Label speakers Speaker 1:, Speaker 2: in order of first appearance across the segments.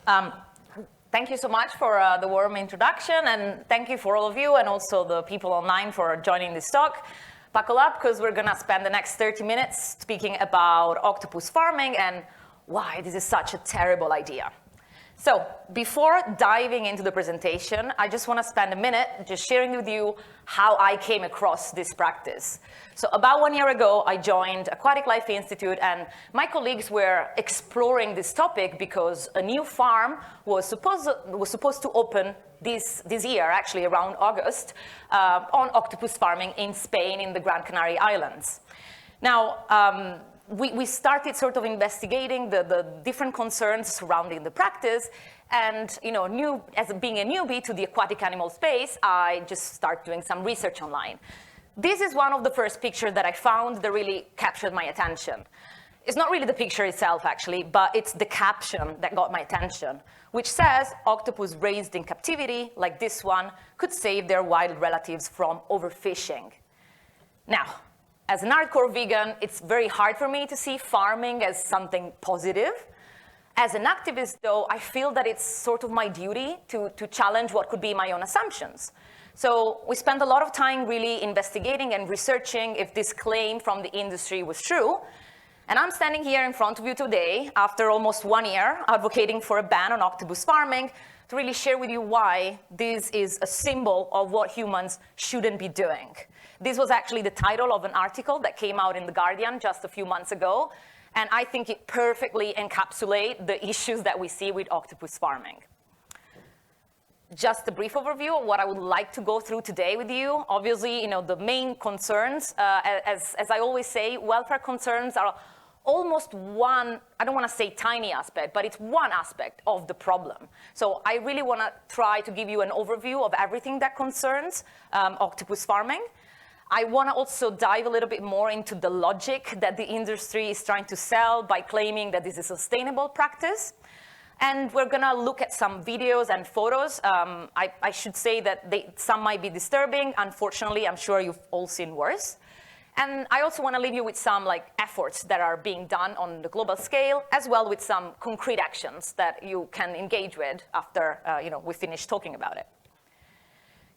Speaker 1: Um, Thank you so much for the warm introduction, and thank you for all of you and also the people online for joining this talk. Buckle up, because we're going to spend the next 30 minutes speaking about octopus farming and why this is such a terrible idea. So before diving into the presentation, I just want to spend a minute just sharing with you how I came across this practice. So about 1 year ago, I joined Aquatic Life Institute, and my colleagues were exploring this topic because a new farm was supposed to open this year, actually around August, on octopus farming in Spain in the Gran Canary Islands. Now, we started sort of investigating the different concerns surrounding the practice, and as being a newbie to the aquatic animal space, I just started doing some research online. This is one of the first pictures that I found that really captured my attention. It's not really the picture itself, actually, but it's the caption that got my attention, which says, "Octopus raised in captivity, like this one, could save their wild relatives from overfishing." Now, as an hardcore vegan, it's very hard for me to see farming as something positive. As an activist, though, I feel that it's sort of my duty to challenge what could be my own assumptions. So we spent a lot of time really investigating and researching if this claim from the industry was true. And I'm standing here in front of you today, after almost 1 year, advocating for a ban on octopus farming, to really share with you why this is a symbol of what humans shouldn't be doing. This was actually the title of an article that came out in The Guardian just a few months ago, and I think it perfectly encapsulates the issues that we see with octopus farming. Just a brief overview of what I would like to go through today with you. Obviously, the main concerns, as I always say, welfare concerns are almost one, I don't want to say tiny aspect, but it's one aspect of the problem. So I really want to try to give you an overview of everything that concerns octopus farming. I want to also dive a little bit more into the logic that the industry is trying to sell by claiming that this is a sustainable practice. And we're going to look at some videos and photos. I should say that some might be disturbing. Unfortunately, I'm sure you've all seen worse. And I also want to leave you with some efforts that are being done on the global scale, as well with some concrete actions that you can engage with after we finish talking about it.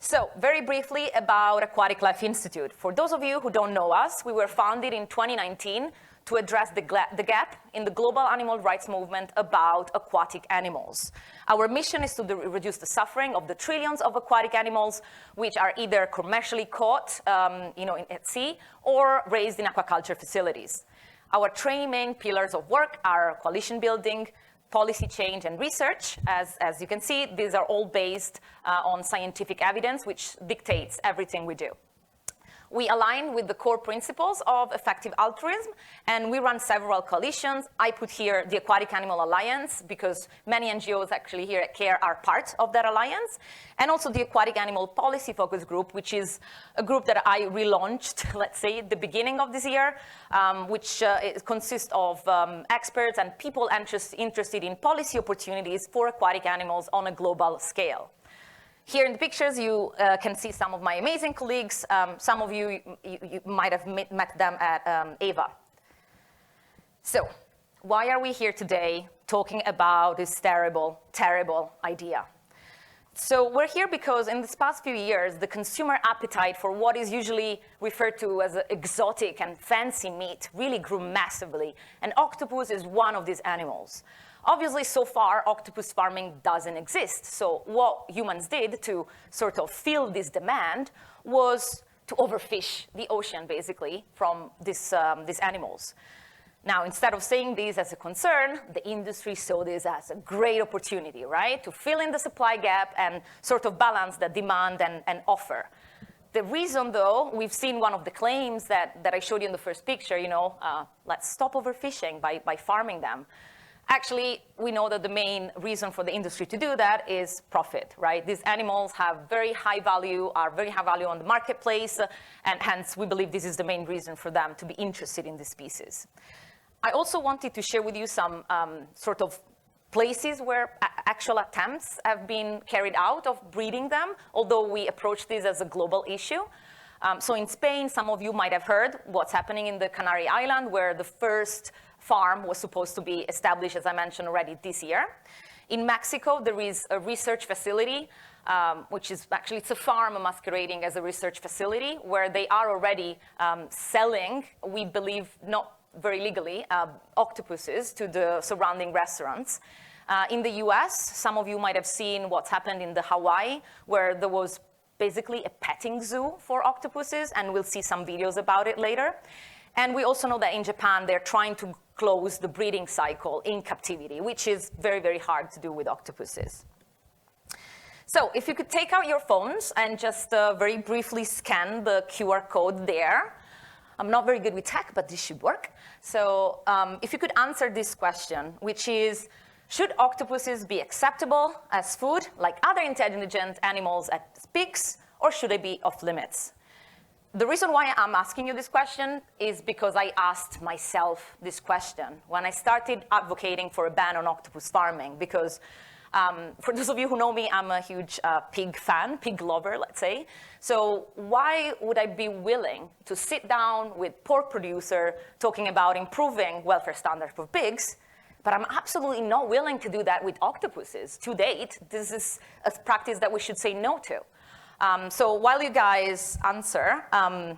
Speaker 1: So very briefly about Aquatic Life Institute. For those of you who don't know us, we were founded in 2019 to address the gap in the global animal rights movement about aquatic animals. Our mission is to reduce the suffering of the trillions of aquatic animals which are either commercially caught at sea or raised in aquaculture facilities. Our three main pillars of work are coalition building, policy change, and research. As you can see, these are all based on scientific evidence, which dictates everything we do. We align with the core principles of effective altruism, and we run several coalitions. I put here the Aquatic Animal Alliance, because many NGOs actually here at CARE are part of that alliance, and also the Aquatic Animal Policy Focus Group, which is a group that I relaunched, let's say, at the beginning of this year, which consists of experts and people interested in policy opportunities for aquatic animals on a global scale. Here in the pictures, you can see some of my amazing colleagues. Some of you might have met them at AVA. So why are we here today talking about this terrible, terrible idea? So we're here because in this past few years, the consumer appetite for what is usually referred to as exotic and fancy meat really grew massively, and octopus is one of these animals. Obviously, so far, octopus farming doesn't exist. So what humans did to sort of fill this demand was to overfish the ocean, basically, from these animals. Now, instead of seeing this as a concern, the industry saw this as a great opportunity, right, to fill in the supply gap and sort of balance the demand and offer. The reason, though, we've seen one of the claims that I showed you in the first picture, let's stop overfishing by farming them. Actually, we know that the main reason for the industry to do that is profit, right? These animals have very high value, are very high value on the marketplace, and hence we believe this is the main reason for them to be interested in this species. I also wanted to share with you some sort of places where actual attempts have been carried out of breeding them, although we approach this as a global issue. So in Spain, some of you might have heard what's happening in the Canary Island, where the first farm was supposed to be established, as I mentioned already, this year. In Mexico, there is a research facility, which is actually, it's a farm masquerading as a research facility, where they are already selling, we believe not very legally, octopuses to the surrounding restaurants. In the US, some of you might have seen what's happened in the Hawaii, where there was basically a petting zoo for octopuses, and we'll see some videos about it later. And we also know that in Japan, they're trying to close the breeding cycle in captivity, which is very, very hard to do with octopuses. So if you could take out your phones and just very briefly scan the QR code there. I'm not very good with tech, but this should work. So if you could answer this question, which is, should octopuses be acceptable as food, like other intelligent animals as pigs, or should they be off limits? The reason why I'm asking you this question is because I asked myself this question when I started advocating for a ban on octopus farming, because for those of you who know me, I'm a huge pig fan, pig lover, let's say. So why would I be willing to sit down with pork producer talking about improving welfare standards for pigs, but I'm absolutely not willing to do that with octopuses? To date, this is a practice that we should say no to. So while you guys answer, I'm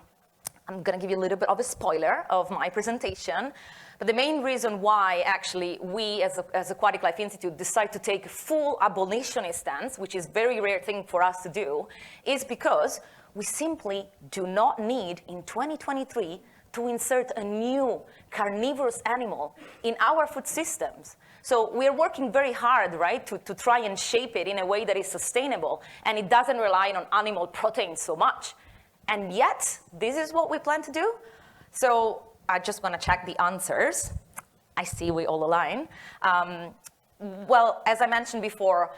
Speaker 1: going to give you a little bit of a spoiler of my presentation. But the main reason why, actually, we as Aquatic Life Institute decide to take a full abolitionist stance, which is a very rare thing for us to do, is because we simply do not need, in 2023, to insert a new carnivorous animal in our food systems. So we're working very hard, right, to try and shape it in a way that is sustainable, and it doesn't rely on animal protein so much. And yet, this is what we plan to do. So I just want to check the answers. I see we all align. Well, as I mentioned before,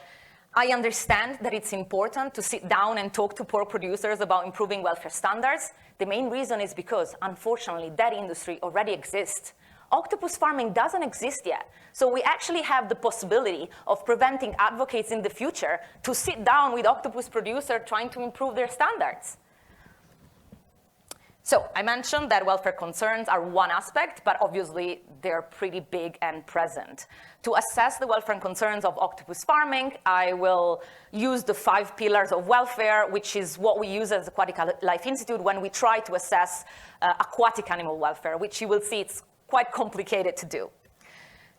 Speaker 1: I understand that it's important to sit down and talk to pork producers about improving welfare standards. The main reason is because, unfortunately, that industry already exists. Octopus farming doesn't exist yet. So we actually have the possibility of preventing advocates in the future to sit down with octopus producers trying to improve their standards. So I mentioned that welfare concerns are one aspect, but obviously they're pretty big and present. To assess the welfare concerns of octopus farming, I will use the 5 pillars of welfare, which is what we use as Aquatic Life Institute when we try to assess aquatic animal welfare, which you will see it's quite complicated to do.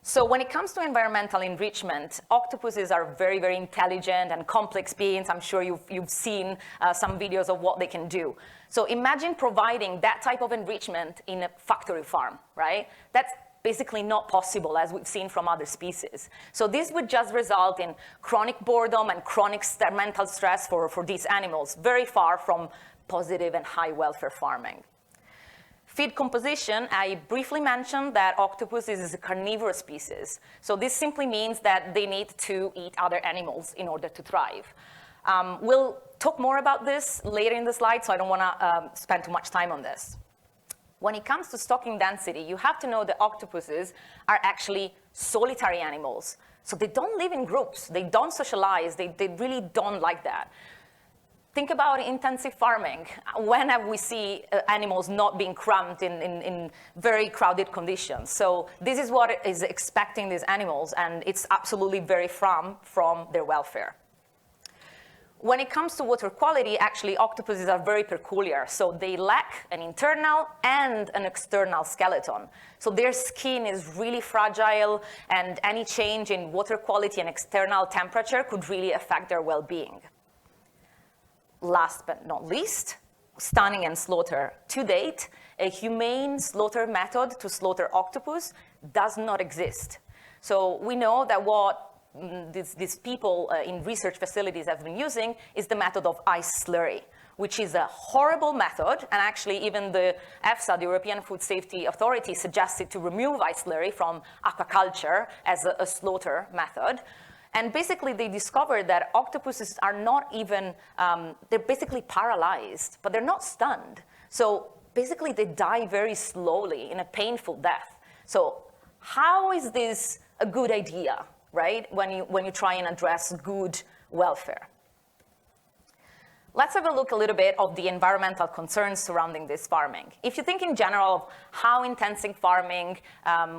Speaker 1: So when it comes to environmental enrichment, octopuses are very, very intelligent and complex beings. I'm sure you've seen some videos of what they can do. So imagine providing that type of enrichment in a factory farm, right? That's basically not possible, as we've seen from other species. So this would just result in chronic boredom and chronic mental stress for these animals, very far from positive and high welfare farming. Feed composition, I briefly mentioned that octopus is a carnivorous species. So this simply means that they need to eat other animals in order to thrive. We'll talk more about this later in the slide, so I don't want to spend too much time on this. When it comes to stocking density, you have to know that octopuses are actually solitary animals. So they don't live in groups. They don't socialize. They really don't like that. Think about intensive farming. When have we seen animals not being crammed in very crowded conditions? So this is what is expecting these animals, and it's absolutely very from their welfare. When it comes to water quality, actually, octopuses are very peculiar. So they lack an internal and an external skeleton. So their skin is really fragile, and any change in water quality and external temperature could really affect their well-being. Last but not least, stunning and slaughter. To date, a humane slaughter method to slaughter octopus does not exist. So we know that what these people in research facilities have been using is the method of ice slurry, which is a horrible method. And actually, even the EFSA, the European Food Safety Authority, suggested to remove ice slurry from aquaculture as a slaughter method. And basically, they discovered that octopuses are not even, they're basically paralyzed, but they're not stunned. So basically, they die very slowly in a painful death. So how is this a good idea, right, when you try and address good welfare? let's have a look a little bit of the environmental concerns surrounding this farming. If you think in general of how intensive farming,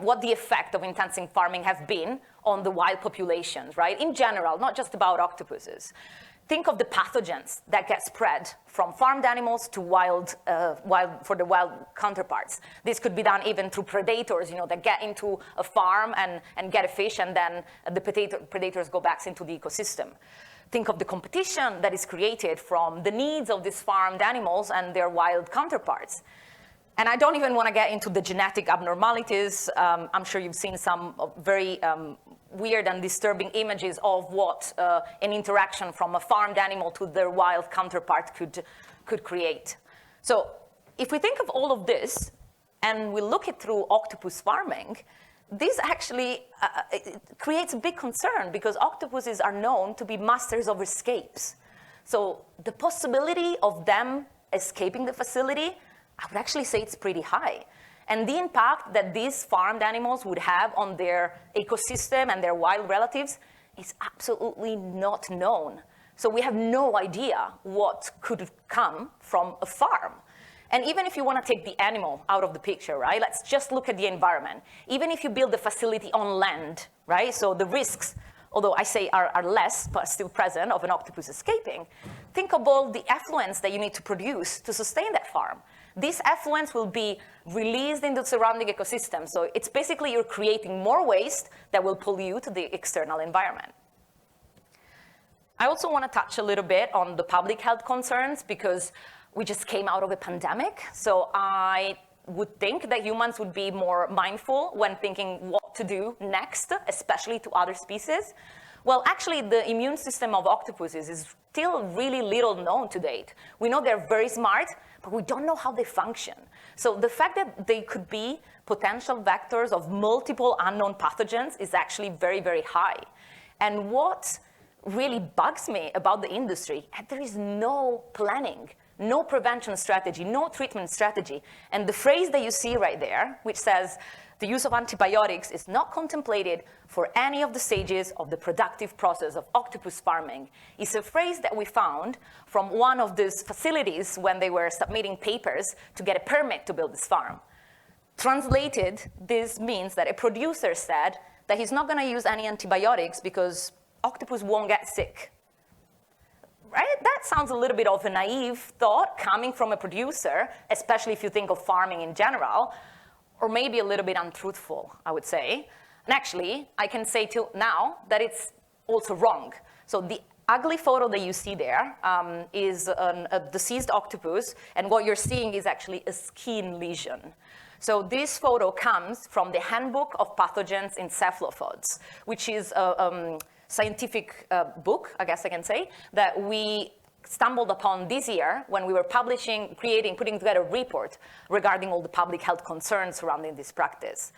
Speaker 1: what the effect of intensive farming have been on the wild populations, right? In general, not just about octopuses. Think of the pathogens that get spread from farmed animals to for the wild counterparts. This could be done even through predators, that get into a farm and get a fish, and then the predators go back into the ecosystem. Think of the competition that is created from the needs of these farmed animals and their wild counterparts. And I don't even want to get into the genetic abnormalities. I'm sure you've seen some very weird and disturbing images of what an interaction from a farmed animal to their wild counterpart could create. So if we think of all of this and we look it through octopus farming, this actually creates a big concern because octopuses are known to be masters of escapes. So the possibility of them escaping the facility, I would actually say it's pretty high. And the impact that these farmed animals would have on their ecosystem and their wild relatives is absolutely not known. So we have no idea what could come from a farm. And even if you want to take the animal out of the picture, right, let's just look at the environment. Even if you build a facility on land, right, so the risks, although I say are less, but still present, of an octopus escaping, think of all the effluents that you need to produce to sustain that farm. This effluent will be released into the surrounding ecosystem. So it's basically you're creating more waste that will pollute the external environment. I also want to touch a little bit on the public health concerns because we just came out of a pandemic. So I would think that humans would be more mindful when thinking what to do next, especially to other species. Well, actually, the immune system of octopuses is still really little known to date. We know they're very smart, but we don't know how they function. So the fact that they could be potential vectors of multiple unknown pathogens is actually very, very high. And what really bugs me about the industry, there is no planning, no prevention strategy, no treatment strategy. And the phrase that you see right there, which says, the use of antibiotics is not contemplated for any of the stages of the productive process of octopus farming, is a phrase that we found from one of these facilities when they were submitting papers to get a permit to build this farm. Translated, this means that a producer said that he's not going to use any antibiotics because octopus won't get sick. Right? That sounds a little bit of a naive thought coming from a producer, especially if you think of farming in general, or maybe a little bit untruthful, I would say. And actually, I can say till now that it's also wrong. So the ugly photo that you see there is a deceased octopus, and what you're seeing is actually a skin lesion. So this photo comes from the Handbook of Pathogens in Cephalopods, which is a scientific book, I guess I can say, that we stumbled upon this year when we were publishing, putting together a report regarding all the public health concerns surrounding this practice.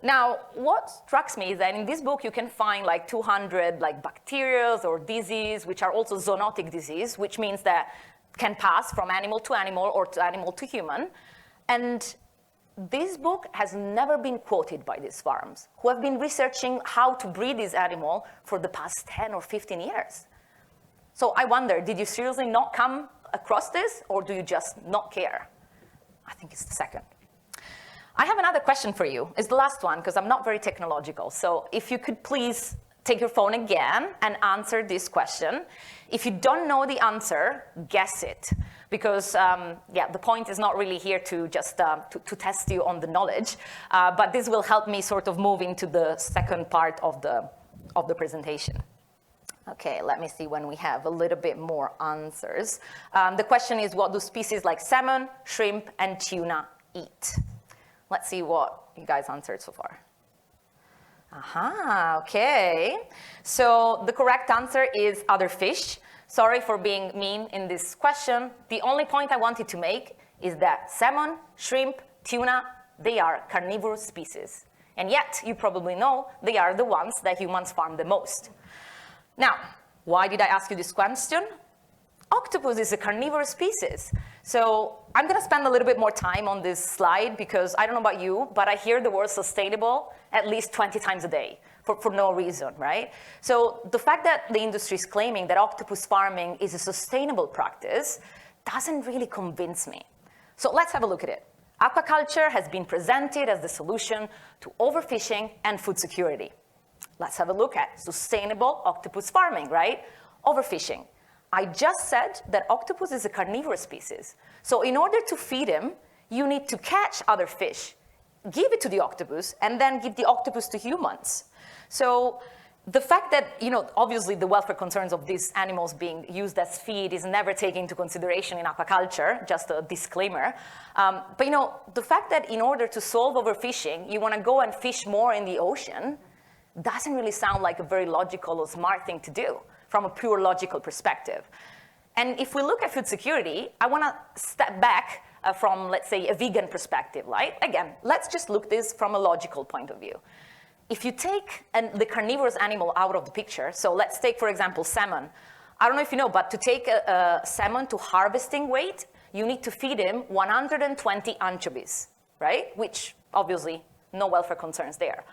Speaker 1: Now, what strikes me is that in this book you can find like 200 bacteria or disease, which are also zoonotic disease, which means that can pass from animal to animal or to animal to human. And this book has never been quoted by these farms who have been researching how to breed this animal for the past 10 or 15 years. So I wonder, did you seriously not come across this, or do you just not care? I think it's the second. I have another question for you. It's the last one, because I'm not very technological. So if you could please take your phone again and answer this question. If you don't know the answer, guess it. Because, the point is not really here to just to test you on the knowledge, but this will help me sort of move into the second part of the presentation. Okay, let me see when we have a little bit more answers. The question is, what do species like salmon, shrimp, and tuna eat? Let's see what you guys answered so far. Okay. So the correct answer is other fish. Sorry for being mean in this question. The only point I wanted to make is that salmon, shrimp, tuna, they are carnivorous species. And yet, you probably know, they are the ones that humans farm the most. Now, why did I ask you this question? Octopus is a carnivorous species. So I'm going to spend a little bit more time on this slide because I don't know about you, but I hear the word sustainable at least 20 times a day for no reason, right? So the fact that the industry is claiming that octopus farming is a sustainable practice doesn't really convince me. So let's have a look at it. Aquaculture has been presented as the solution to overfishing and food security. Let's have a look at sustainable octopus farming, right? Overfishing. I just said that octopus is a carnivorous species. So in order to feed him, you need to catch other fish, give it to the octopus, and then give the octopus to humans. So the fact that, obviously the welfare concerns of these animals being used as feed is never taken into consideration in aquaculture, just a disclaimer. But the fact that in order to solve overfishing, you want to go and fish more in the ocean doesn't really sound like a very logical or smart thing to do from a pure logical perspective. And if we look at food security, I want to step back from, let's say, a vegan perspective, right? Again, let's just look this from a logical point of view. If you take the carnivorous animal out of the picture, so let's take, for example, salmon. I don't know if you know, but to take a salmon to harvesting weight, you need to feed him 120 anchovies, right? Which, obviously, no welfare concerns there.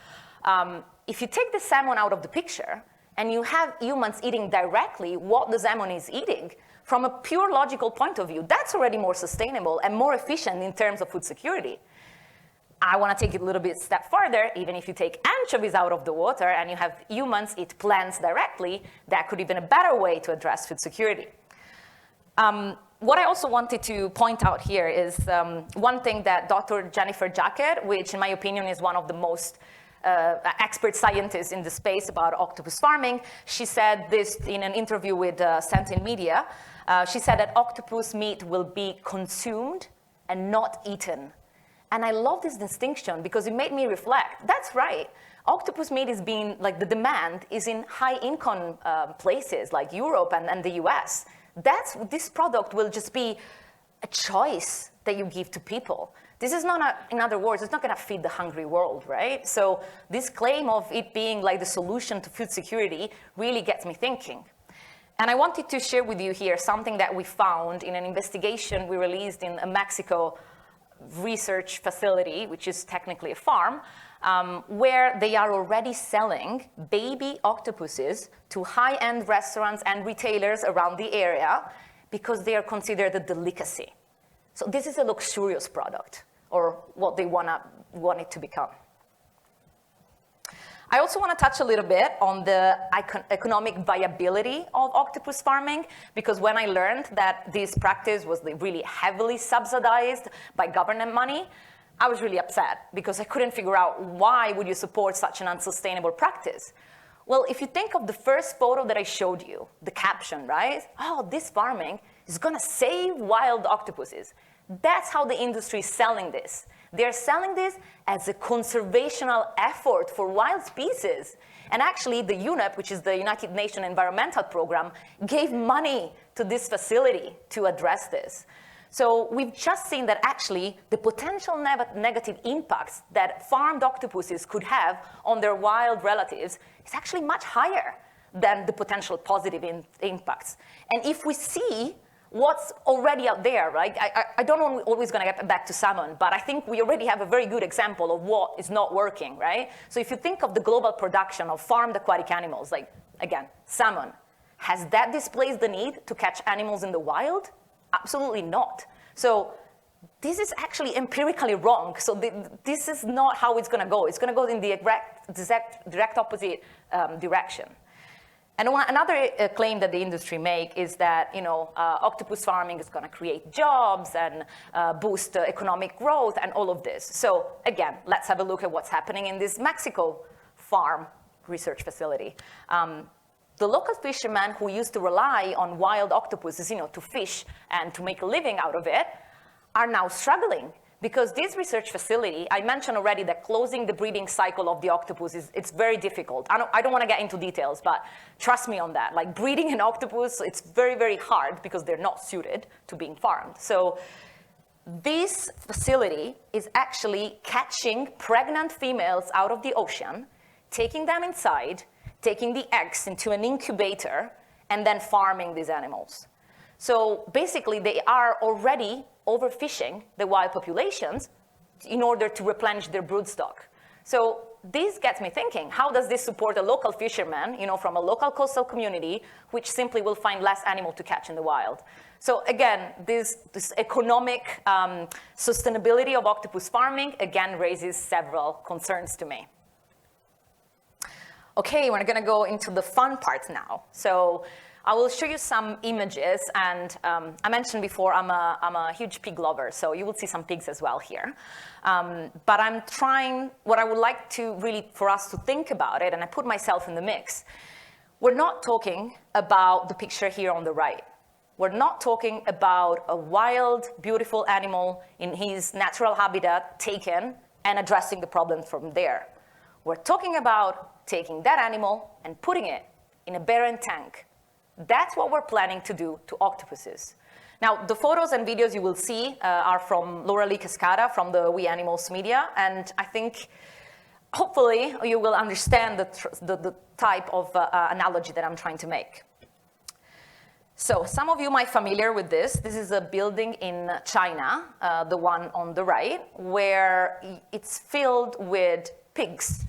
Speaker 1: If you take the salmon out of the picture, and you have humans eating directly what the salmon is eating, from a pure logical point of view, that's already more sustainable and more efficient in terms of food security. I want to take it a little bit step further. Even if you take anchovies out of the water and you have humans eat plants directly, that could be even a better way to address food security. What I also wanted to point out here is one thing that Dr. Jennifer Jacket, which in my opinion is one of the most expert scientists in the space about octopus farming, she said this in an interview with Sentinel Media. She said that octopus meat will be consumed and not eaten. And I love this distinction because it made me reflect. That's right. Octopus meat is being, the demand is in high-income places like Europe and the US. This product will just be a choice that you give to people. This is not, in other words, it's not going to feed the hungry world, right? So this claim of it being like the solution to food security really gets me thinking. And I wanted to share with you here something that we found in an investigation we released in a Mexico research facility, which is technically a farm, where they are already selling baby octopuses to high-end restaurants and retailers around the area because they are considered a delicacy. So this is a luxurious product, or what they want it to become. I also want to touch a little bit on the economic viability of octopus farming, because when I learned that this practice was really heavily subsidized by government money, I was really upset because I couldn't figure out why would you support such an unsustainable practice. Well, if you think of the first photo that I showed you, the caption, right? Oh, this farming is going to save wild octopuses. That's how the industry is selling this. They're selling this as a conservational effort for wild species. And actually, the UNEP, which is the United Nations Environmental Program, gave money to this facility to address this. So we've just seen that actually the potential negative impacts that farmed octopuses could have on their wild relatives is actually much higher than the potential positive impacts. And if we see what's already out there, right? I don't know always going to get back to salmon, but I think we already have a very good example of what is not working, right? So if you think of the global production of farmed aquatic animals, like, again, salmon, has that displaced the need to catch animals in the wild? Absolutely not. So this is actually empirically wrong. So this is not how it's going to go. It's going to go in the direct opposite direction. And another claim that the industry make is that octopus farming is going to create jobs and boost economic growth and all of this. So again, let's have a look at what's happening in this Mexico farm research facility. The local fishermen who used to rely on wild octopuses, to fish and to make a living out of it, are now struggling. Because this research facility, I mentioned already that closing the breeding cycle of the octopus it's very difficult. I don't want to get into details, but trust me on that. Like breeding an octopus, it's very, very hard because they're not suited to being farmed. So this facility is actually catching pregnant females out of the ocean, taking them inside, taking the eggs into an incubator, and then farming these animals. So basically, they are already overfishing the wild populations in order to replenish their brood stock. So this gets me thinking, how does this support a local fisherman, from a local coastal community, which simply will find less animal to catch in the wild? So again, this economic sustainability of octopus farming, again, raises several concerns to me. Okay, we're gonna go into the fun part now. So I will show you some images, and I mentioned before I'm a huge pig lover, so you will see some pigs as well here. But I'm trying, what I would like to really, for us to think about it, and I put myself in the mix, we're not talking about the picture here on the right. We're not talking about a wild, beautiful animal in his natural habitat taken and addressing the problem from there. We're talking about taking that animal and putting it in a barren tank. That's what we're planning to do to octopuses. Now, the photos and videos you will see are from Laura Lee Cascada from the We Animals media, and I think hopefully you will understand the type of analogy that I'm trying to make. So some of you might be familiar with this. This is a building in China, the one on the right, where it's filled with pigs.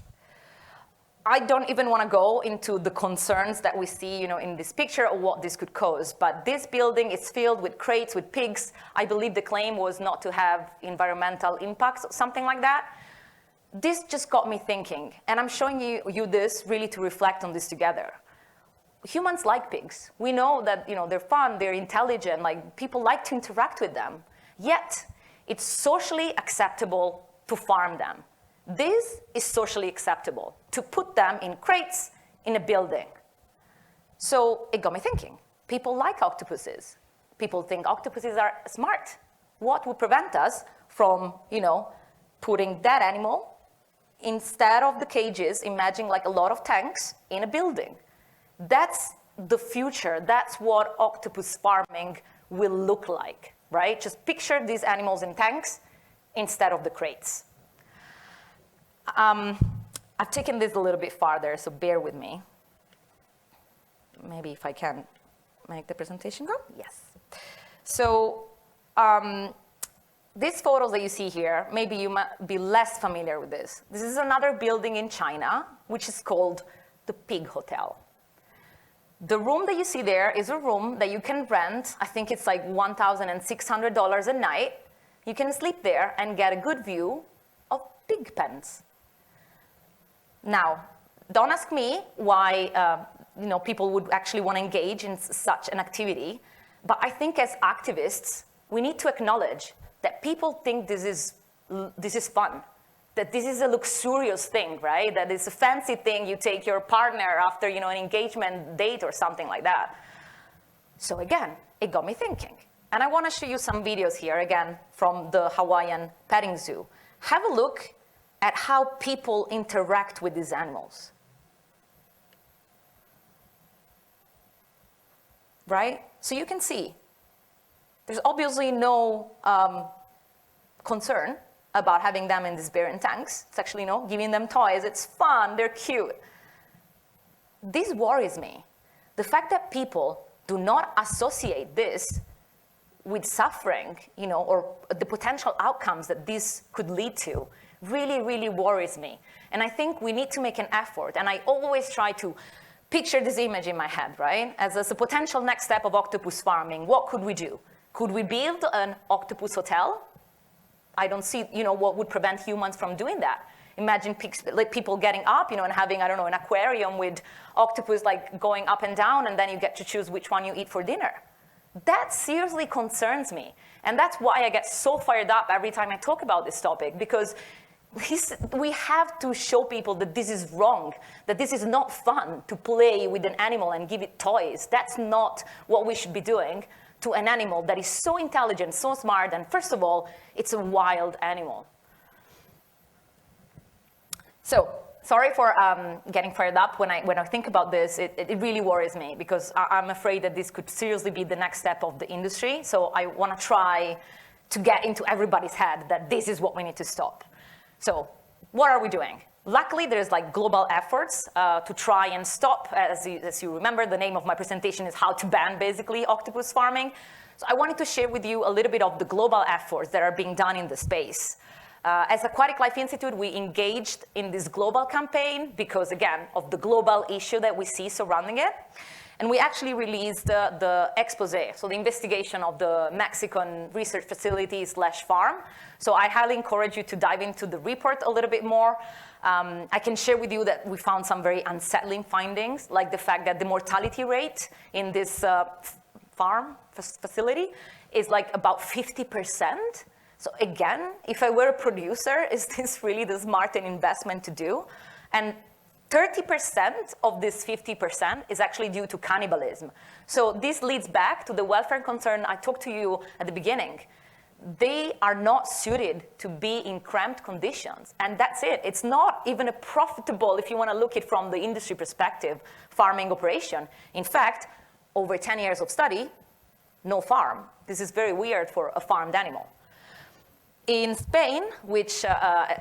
Speaker 1: I don't even want to go into the concerns that we see, in this picture or what this could cause. But this building is filled with crates with pigs. I believe the claim was not to have environmental impacts or something like that. This just got me thinking, and I'm showing you this really to reflect on this together. Humans like pigs. We know that they're fun, they're intelligent, like people like to interact with them. Yet, it's socially acceptable to farm them. This is socially acceptable, to put them in crates in a building. So it got me thinking. People like octopuses. People think octopuses are smart. What would prevent us from, putting that animal instead of the cages, imagine like a lot of tanks in a building? That's the future. That's what octopus farming will look like, right? Just picture these animals in tanks instead of the crates. I've taken this a little bit farther, so bear with me. Maybe if I can make the presentation go? Yes. So these photos that you see here, maybe you might be less familiar with this. This is another building in China, which is called the Pig Hotel. The room that you see there is a room that you can rent. I think it's like $1,600 a night. You can sleep there and get a good view of pig pens. Now, don't ask me why people would actually want to engage in such an activity, but I think as activists, we need to acknowledge that people think this is fun, that this is a luxurious thing, right? That it's a fancy thing you take your partner after an engagement date or something like that. So again, it got me thinking. And I want to show you some videos here, again, from the Hawaiian petting zoo. Have a look at how people interact with these animals. Right? So you can see, there's obviously no concern about having them in these barren tanks. It's actually, giving them toys. It's fun, they're cute. This worries me. The fact that people do not associate this with suffering, or the potential outcomes that this could lead to, really, really worries me. And I think we need to make an effort. And I always try to picture this image in my head, right? As a potential next step of octopus farming, what could we do? Could we build an octopus hotel? I don't see, what would prevent humans from doing that. Imagine people getting up, and having, an aquarium with octopus going up and down, and then you get to choose which one you eat for dinner. That seriously concerns me. And that's why I get so fired up every time I talk about this topic, because we have to show people that this is wrong, that this is not fun to play with an animal and give it toys. That's not what we should be doing to an animal that is so intelligent, so smart, and first of all, it's a wild animal. So, sorry for getting fired up. When I think about this, it really worries me, because I'm afraid that this could seriously be the next step of the industry. So I want to try to get into everybody's head that this is what we need to stop. So what are we doing? Luckily, there's global efforts to try and stop. As you remember, the name of my presentation is how to ban, basically, octopus farming. So I wanted to share with you a little bit of the global efforts that are being done in the space. As Aquatic Life Institute, we engaged in this global campaign because, again, of the global issue that we see surrounding it. And we actually released the expose, so the investigation of the Mexican research facility / farm. So I highly encourage you to dive into the report a little bit more. I can share with you that we found some very unsettling findings, like the fact that the mortality rate in this farm facility is like about 50%. So again, if I were a producer, is this really the smart investment to do? And 30% of this 50% is actually due to cannibalism. So this leads back to the welfare concern I talked to you at the beginning. They are not suited to be in cramped conditions, and that's it. It's not even a profitable, if you want to look at it from the industry perspective, farming operation. In fact, over 10 years of study, no farm. This is very weird for a farmed animal. In Spain, which,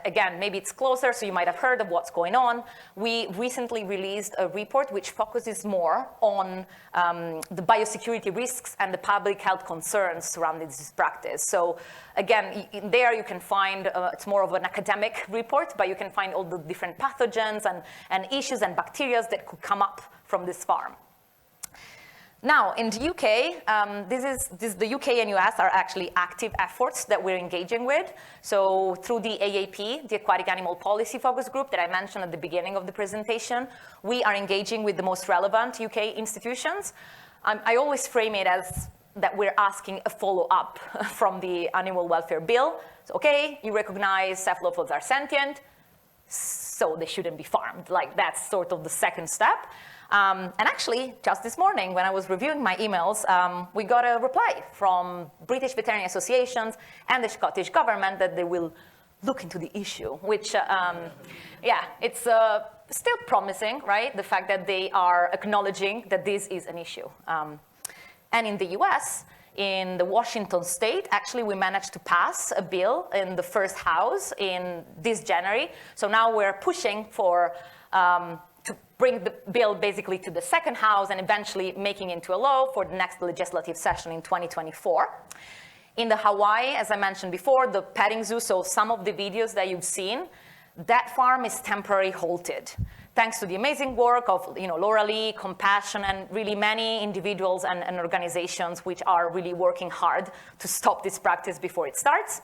Speaker 1: again, maybe it's closer, so you might have heard of what's going on, we recently released a report which focuses more on the biosecurity risks and the public health concerns surrounding this practice. So again, there you can find, it's more of an academic report, but you can find all the different pathogens and issues and bacteria that could come up from this farm. Now, in the UK, the UK and US are actually active efforts that we're engaging with. So through the AAP, the Aquatic Animal Policy Focus Group that I mentioned at the beginning of the presentation, we are engaging with the most relevant UK institutions. I always frame it as that we're asking a follow-up from the Animal Welfare Bill. So, okay, you recognize cephalopods are sentient, so they shouldn't be farmed. Like, that's sort of the second step. And actually, just this morning, when I was reviewing my emails, we got a reply from British veterinary associations and the Scottish government that they will look into the issue, which, yeah, it's still promising, right? The fact that they are acknowledging that this is an issue. And in the US, in the Washington state, actually, we managed to pass a bill in the first house in this January. So now we're pushing for to bring the bill basically to the second house and eventually making it into a law for the next legislative session in 2024. In the Hawaii, as I mentioned before, the petting zoo, so some of the videos that you've seen, that farm is temporarily halted. Thanks to the amazing work of Laura Lee, Compassion, and really many individuals and organizations which are really working hard to stop this practice before it starts.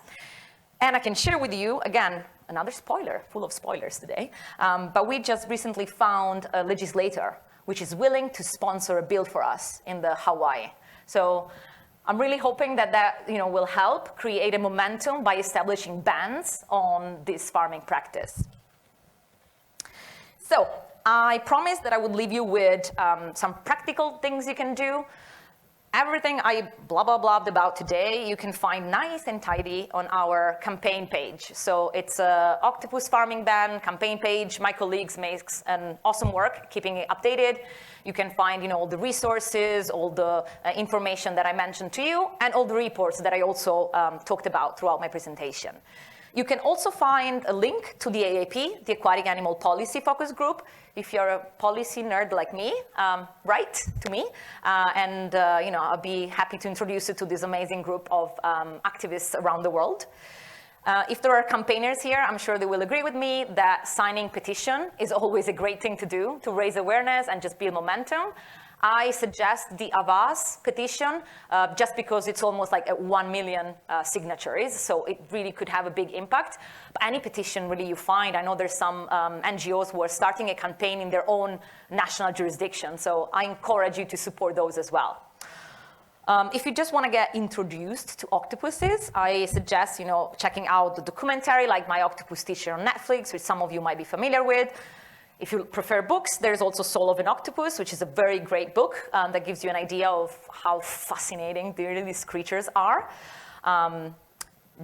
Speaker 1: And I can share with you, again, another spoiler, full of spoilers today, but we just recently found a legislator which is willing to sponsor a bill for us in the Hawaii. So I'm really hoping that will help create a momentum by establishing bans on this farming practice. So I promised that I would leave you with some practical things you can do. Everything I blah about today, you can find nice and tidy on our campaign page. So it's a octopus farming ban campaign page. My colleagues make an awesome work keeping it updated. You can find all the resources, all the information that I mentioned to you, and all the reports that I also talked about throughout my presentation. You can also find a link to the AAP, the Aquatic Animal Policy Focus Group, if you're a policy nerd like me, write to me, and I'll be happy to introduce you to this amazing group of activists around the world. If there are campaigners here, I'm sure they will agree with me that signing petition is always a great thing to do to raise awareness and just build momentum. I suggest the Avaz petition just because it's almost like 1 million signatures, so it really could have a big impact. But any petition really you find, I know there's some NGOs who are starting a campaign in their own national jurisdiction, so I encourage you to support those as well. If you just want to get introduced to octopuses, I suggest checking out the documentary like My Octopus Teacher on Netflix, which some of you might be familiar with. If you prefer books, there's also Soul of an Octopus, which is a very great book that gives you an idea of how fascinating these creatures are.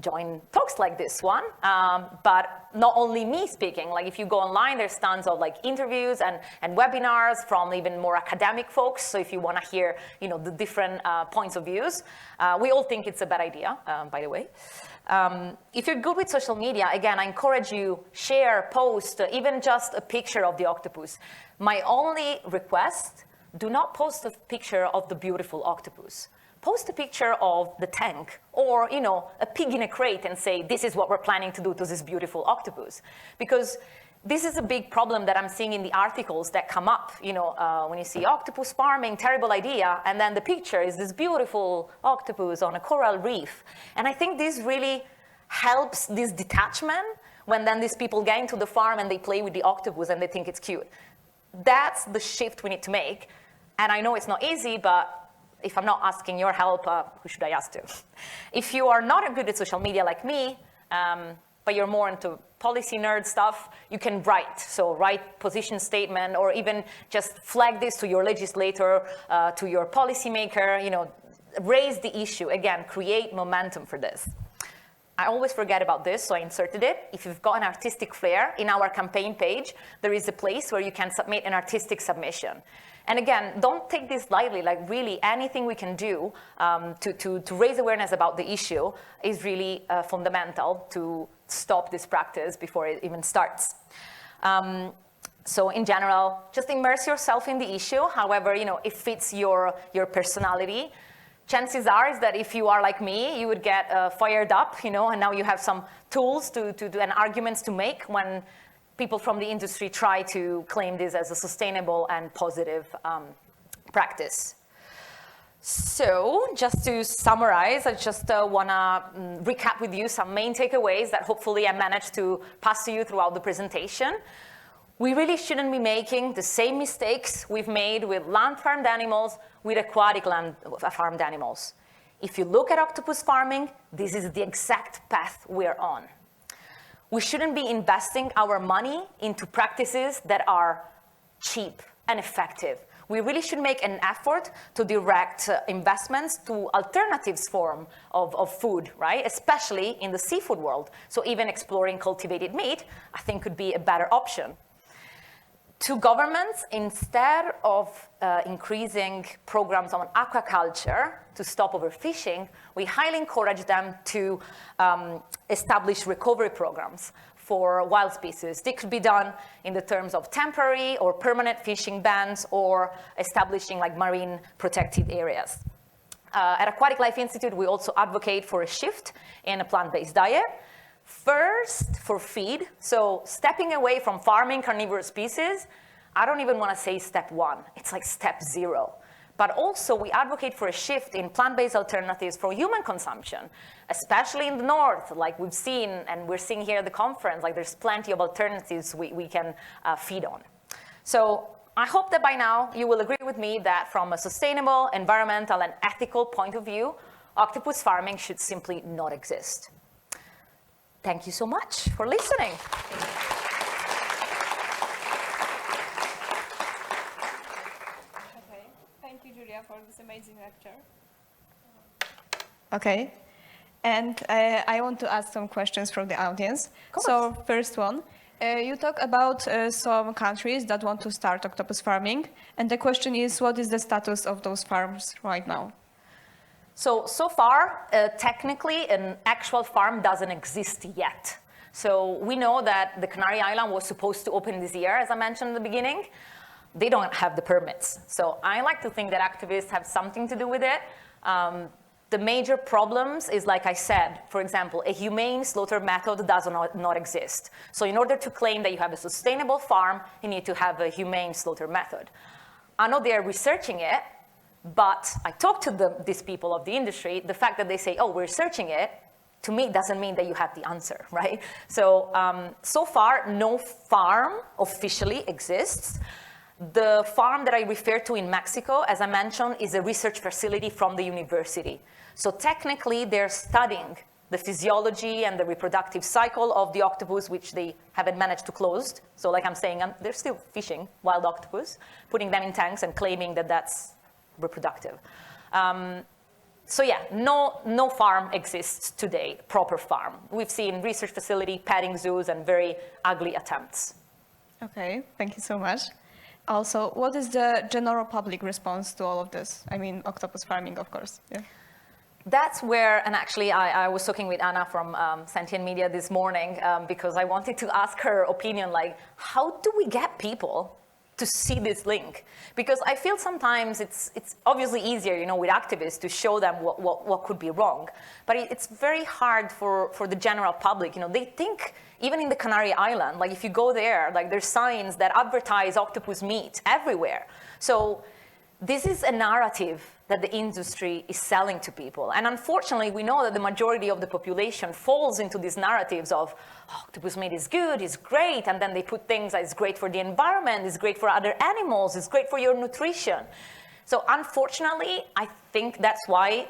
Speaker 1: Join talks like this one, but not only me speaking. Like if you go online, there's tons of interviews and webinars from even more academic folks. So if you want to hear the different points of views, we all think it's a bad idea, by the way. If you're good with social media, again, I encourage you, share, post, even just a picture of the octopus. My only request, do not post a picture of the beautiful octopus. post a picture of the tank or, a pig in a crate and say, this is what we're planning to do to this beautiful octopus. Because this is a big problem that I'm seeing in the articles that come up, when you see octopus farming, terrible idea, and then the picture is this beautiful octopus on a coral reef. And I think this really helps this detachment when then these people get into the farm and they play with the octopus and they think it's cute. That's the shift we need to make. And I know it's not easy, but if I'm not asking your help, who should I ask to? If you are not good at social media like me, but you're more into policy nerd stuff, you can write. So write position statement or even just flag this to your legislator, to your policymaker, raise the issue. Again, create momentum for this. I always forget about this, so I inserted it. If you've got an artistic flair, in our campaign page, there is a place where you can submit an artistic submission. And again, don't take this lightly, like really anything we can do to raise awareness about the issue is really fundamental to stop this practice before it even starts. So in general, just immerse yourself in the issue. However, it fits your personality. Chances are is that if you are like me, you would get fired up, and now you have some tools to do and arguments to make when people from the industry try to claim this as a sustainable and positive practice. So just to summarize, I just want to recap with you some main takeaways that hopefully I managed to pass to you throughout the presentation. We really shouldn't be making the same mistakes we've made with land-farmed animals with aquatic farmed animals. If you look at octopus farming, this is the exact path we're on. We shouldn't be investing our money into practices that are cheap and effective. We really should make an effort to direct investments to alternatives form of food, right? Especially in the seafood world. So even exploring cultivated meat, I think could be a better option. To governments, instead of increasing programs on aquaculture to stop overfishing, we highly encourage them to establish recovery programs for wild species. They could be done in the terms of temporary or permanent fishing bans or establishing like marine protected areas. At Aquatic Life Institute, we also advocate for a shift in a plant-based diet. First, for feed, so stepping away from farming carnivorous species, I don't even want to say step one, it's like step 0. But also we advocate for a shift in plant-based alternatives for human consumption, especially in the north, like we've seen and we're seeing here at the conference, like there's plenty of alternatives we can feed on. So I hope that by now you will agree with me that from a sustainable, environmental, and ethical point of view, octopus farming should simply not exist. Thank you so much for listening.
Speaker 2: Okay, thank you, Giulia, for this amazing lecture. Okay, and I want to ask some questions from the audience. So first one, you talk about some countries that want to start octopus farming, and the question is, what is the status of those farms right now?
Speaker 1: So far, technically, an actual farm doesn't exist yet. So we know that the Canary Island was supposed to open this year, as I mentioned in the beginning. They don't have the permits. So I like to think that activists have something to do with it. The major problems is, like I said, for example, a humane slaughter method does not exist. So in order to claim that you have a sustainable farm, you need to have a humane slaughter method. I know they're researching it, but I talked to these people of the industry, the fact that they say, oh, we're researching it, to me doesn't mean that you have the answer, right? So, so far, no farm officially exists. The farm that I referred to in Mexico, as I mentioned, is a research facility from the university. So technically, they're studying the physiology and the reproductive cycle of the octopus, which they haven't managed to close. So like I'm saying, they're still fishing wild octopus, putting them in tanks and claiming that that's reproductive. So yeah, no farm exists today, proper farm. We've seen research facility, petting zoos, and very ugly attempts.
Speaker 2: Okay, thank you so much. Also, what is the general public response to all of this? I mean, octopus farming, of course. Yeah.
Speaker 1: That's where, and actually I was talking with Anna from Sentient Media this morning because I wanted to ask her opinion, like, how do we get people to see this link, because I feel sometimes it's obviously easier, you know, with activists to show them what could be wrong, but it's very hard for the general public. You know, they think, even in the Canary Island, like if you go there, like there's signs that advertise octopus meat everywhere. So this is a narrative that the industry is selling to people. And unfortunately, we know that the majority of the population falls into these narratives of, oh, octopus meat is good, it's great, and then they put things like it's great for the environment, it's great for other animals, it's great for your nutrition. So unfortunately, I think that's why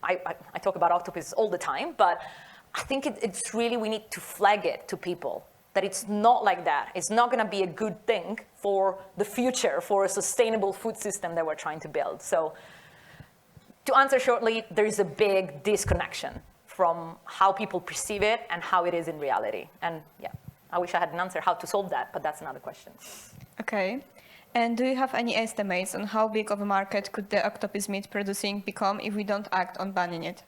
Speaker 1: I talk about octopus all the time, but I think it's really, we need to flag it to people, that it's not like that. It's not going to be a good thing for the future, for a sustainable food system that we're trying to build. So to answer shortly, there is a big disconnection from how people perceive it and how it is in reality. And yeah, I wish I had an answer how to solve that, but that's another question.
Speaker 2: Okay. And do you have any estimates on how big of a market could the octopus meat producing become if we don't act on banning it?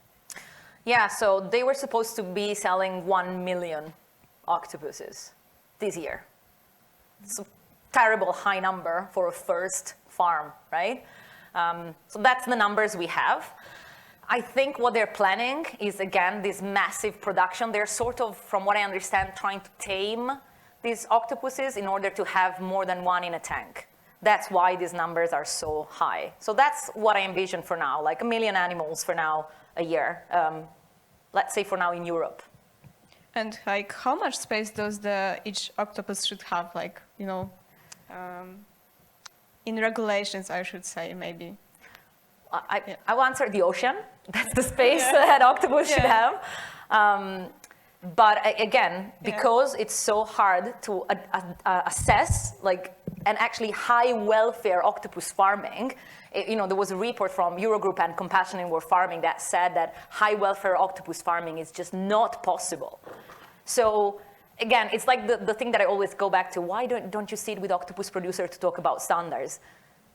Speaker 1: Yeah, so they were supposed to be selling 1 million octopuses this year. It's a terrible high number for a first farm, right? So that's the numbers we have. I think what they're planning is, again, this massive production. They're sort of, from what I understand, trying to tame these octopuses in order to have more than one in a tank. That's why these numbers are so high. So that's what I envision for now, like 1 million animals for now a year. Let's say for now in Europe.
Speaker 2: And like, how much space does each octopus should have, like, you know, in regulations, I should say, maybe?
Speaker 1: I will answer the ocean. That's the space that octopus should have. But again, because it's so hard to assess, like, and actually high welfare octopus farming, you know, there was a report from Eurogroup and Compassion in World Farming that said that high welfare octopus farming is just not possible. So again, it's like the thing that I always go back to. Why don't you sit with octopus producers to talk about standards?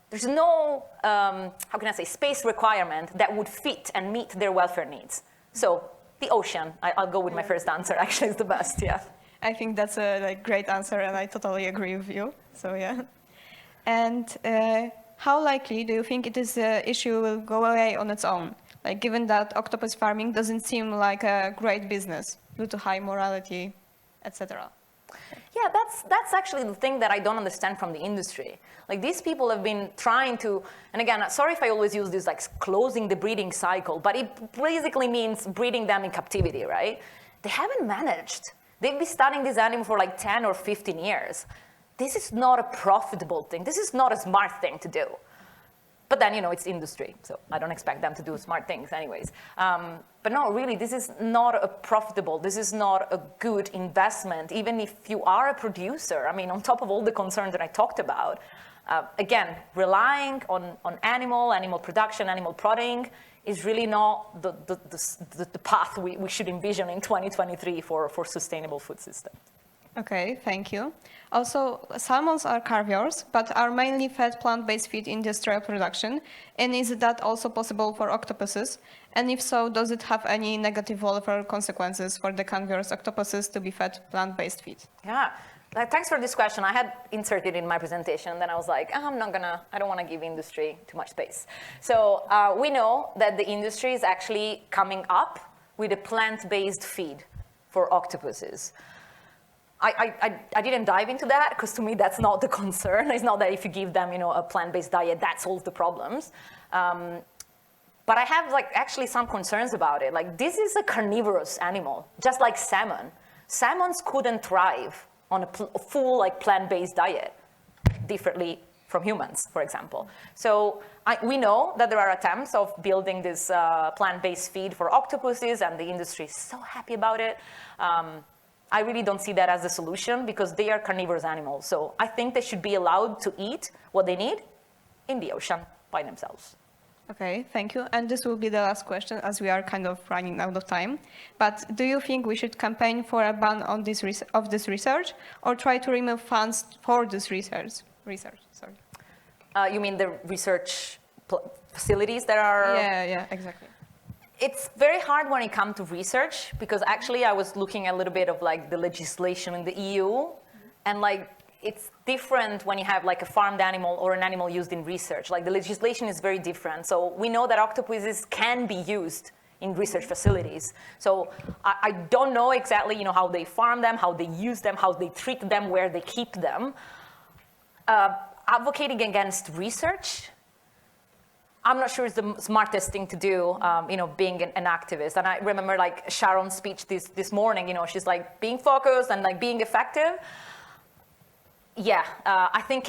Speaker 1: There's no, how can I say, space requirement that would fit and meet their welfare needs. So the ocean, I'll go with my first answer, actually, is the best, yeah.
Speaker 2: I think that's a great answer, and I totally agree with you, so yeah. And how likely do you think this issue will go away on its own? Like, given that octopus farming doesn't seem like a great business due to high morality, etc.
Speaker 1: Yeah, that's actually the thing that I don't understand from the industry. Like, these people have been trying to, and again, sorry if I always use this, like, closing the breeding cycle, but it basically means breeding them in captivity, right? They haven't managed. They've been studying this animal for like 10 or 15 years. This is not a profitable thing. This is not a smart thing to do. But then, you know, it's industry, so I don't expect them to do smart things anyways. But no, really, this is not a profitable, this is not a good investment, even if you are a producer. I mean, on top of all the concerns that I talked about, again, relying on animal production, animal prodding is really not the path we should envision in 2023 for sustainable food systems.
Speaker 2: Okay, thank you. Also, salmons are carnivores, but are mainly fed plant-based feed in industrial production. And is that also possible for octopuses? And if so, does it have any negative welfare consequences for the carnivorous octopuses to be fed plant-based feed?
Speaker 1: Yeah, thanks for this question. I had inserted in my presentation, then I was like, I don't want to give industry too much space. So we know that the industry is actually coming up with a plant-based feed for octopuses. I didn't dive into that because to me that's not the concern. It's not that if you give them, you know, a plant-based diet that solves the problems. But I have actually some concerns about it. Like, this is a carnivorous animal, just like salmon. Salmons couldn't thrive on a full plant-based diet, differently from humans, for example. So we know that there are attempts of building this plant-based feed for octopuses, and the industry is so happy about it. I really don't see that as the solution because they are carnivorous animals. So I think they should be allowed to eat what they need in the ocean by themselves.
Speaker 2: Okay, thank you. And this will be the last question as we are kind of running out of time. But do you think we should campaign for a ban on this research or try to remove funds for this research? Sorry.
Speaker 1: You mean the research facilities that are...
Speaker 2: Yeah, exactly.
Speaker 1: It's very hard when it comes to research because actually I was looking a little bit of the legislation in the EU and it's different when you have like a farmed animal or an animal used in research. Like the legislation is very different. So we know that octopuses can be used in research facilities. So I don't know exactly, how they farm them, how they use them, how they treat them, where they keep them. Advocating against research, I'm not sure it's the smartest thing to do, being an activist. And I remember like Sharon's speech this morning, she's like being focused and like being effective. Yeah, I think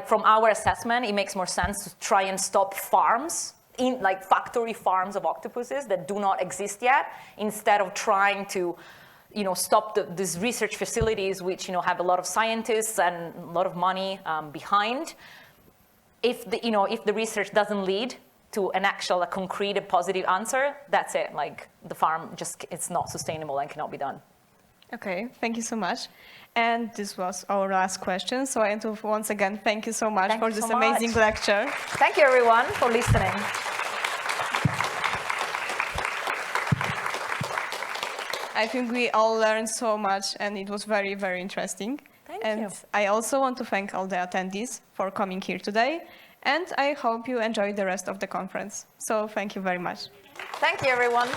Speaker 1: from our assessment, it makes more sense to try and stop farms, in like factory farms of octopuses that do not exist yet, instead of trying to, stop these research facilities which, have a lot of scientists and a lot of money behind. If the research doesn't lead to an actual, a concrete, a positive answer, that's it. Like the farm it's not sustainable and cannot be done.
Speaker 2: Okay, thank you so much. And this was our last question. So I want to once again thank you so much for this amazing lecture.
Speaker 1: Thank you everyone for listening.
Speaker 2: I think we all learned so much and it was very, very interesting.
Speaker 1: Thank
Speaker 2: you. And I also want to thank all the attendees for coming here today. And I hope you enjoy the rest of the conference. So thank you very much.
Speaker 1: Thank you everyone.